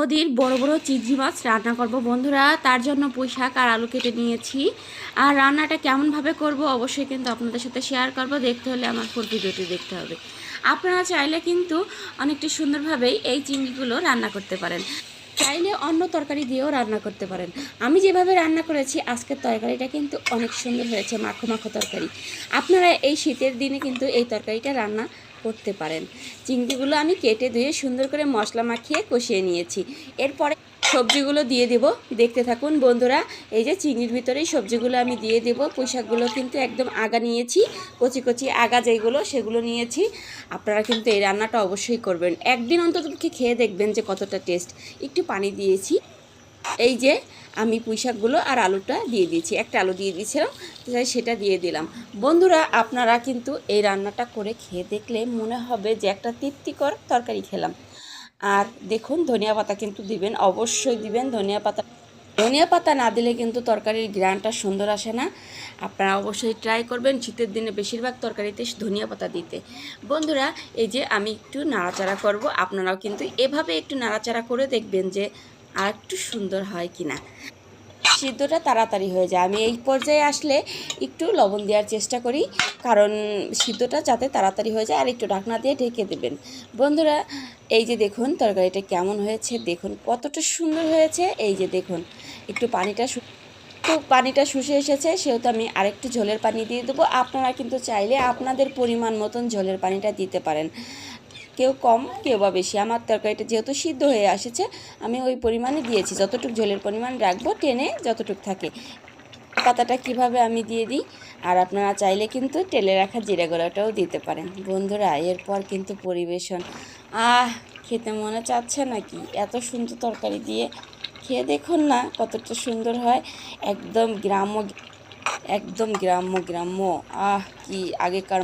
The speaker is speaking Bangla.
নদীর বড় বড় চিংড়ি মাছ রান্না করব বন্ধুরা। তার জন্য পুঁই শাক আর আলু কেটে নিয়েছি। আর রান্নাটা কেমনভাবে করব অবশ্যই কিন্তু আপনাদের সাথে শেয়ার করব। দেখতে হলে আমার ফুল ভিডিওটি দেখতে হবে। আপনারা চাইলে কিন্তু অনেকটি সুন্দরভাবেই এই চিংড়িগুলো রান্না করতে পারেন, চাইলে অন্য তরকারি দিয়েও রান্না করতে পারেন। আমি যেভাবে রান্না করেছি আজকের তরকারিটা কিন্তু অনেক সুন্দর হয়েছে, মাখো মাখো তরকারি। আপনারা এই শীতের দিনে কিন্তু এই তরকারিটা রান্না করতে পারেন। চিংড়িগুলো আমি কেটে ধুয়ে সুন্দর করে মশলা মাখিয়ে কষিয়ে নিয়েছি। এরপরে সবজিগুলো দিয়ে দেব, দেখতে থাকুন বন্ধুরা। এই যে চিংড়ির ভিতরেই সবজিগুলো আমি দিয়ে দেব। পুঁই শাকগুলো কিন্তু একদম আগা নিয়েছি, কচি কচি আগা যেগুলো সেগুলো নিয়েছি। আপনারা কিন্তু এই রান্নাটা অবশ্যই করবেন, একদিন অন্তত খেয়ে দেখবেন যে কতটা টেস্ট। একটু পানি দিয়েছি। এই যে আমি পুঁই শাকগুলো আর আলুটা দিয়ে দিয়েছি, একটা আলু দিয়ে দিয়েছিলাম, তাই সেটা দিয়ে দিলাম। বন্ধুরা আপনারা কিন্তু এই রান্নাটা করে খেয়ে দেখলে মনে হবে যে একটা তৃপ্তিকর তরকারি খেলাম। আর দেখুন ধনিয়া পাতা কিন্তু দিবেন, অবশ্যই দিবেন ধনিয়া পাতা। ধনিয়া পাতা না দিলে কিন্তু তরকারির ঘ্রাণটা সুন্দর আসে না। আপনারা অবশ্যই ট্রাই করবেন শীতের দিনে বেশিরভাগ তরকারিতে ধনিয়া পাতা দিতে। বন্ধুরা এই যে আমি একটু নাড়াচাড়া করব, আপনারাও কিন্তু এভাবে একটু নাড়াচাড়া করে দেখবেন যে আর একটু সুন্দর হয় কিনা। সিদ্ধটা তাড়াতাড়ি হয়ে যায়। আমি এই পর্যায়ে আসলে একটু লবণ দেওয়ার চেষ্টা করি, কারণ সিদ্ধটা যাতে তাড়াতাড়ি হয়ে যায়। আর একটু ঢাকনা দিয়ে ঢেকে দেবেন। বন্ধুরা এই যে দেখুন তরকারিটা কেমন হয়েছে, দেখুন কতটা সুন্দর হয়েছে। এই যে দেখুন একটু পানিটা শুষে এসেছে, সেহেতু আমি আরেকটু ঝোলের পানি দিয়ে দেবো। আপনারা কিন্তু চাইলে আপনাদের পরিমাণ মতন ঝোলের পানিটা দিতে পারেন, কেউ কম কেউ বা বেশি। আমার তরকারিটা যেহেতু সিদ্ধ হয়ে আসেছে আমি ওই পরিমাণে দিয়েছি, যতটুকু ঝোলের পরিমাণ রাখবো টেনে যতটুকু থাকে। পাতাটা কিভাবে আমি দিয়ে দিই। আর আপনারা চাইলে কিন্তু তেলে রাখা জিরা গুঁড়াটাও দিতে পারেন। বন্ধুরা এরপর কিন্তু পরিবেশন, খেতে মনে চাচ্ছে নাকি? এত সুন্দর তরকারি দিয়ে খেয়ে দেখুন না কতটা সুন্দর হয়। একদম গ্রাম্য, একদম গ্রাম্য গ্রাম্য। কি আগেকার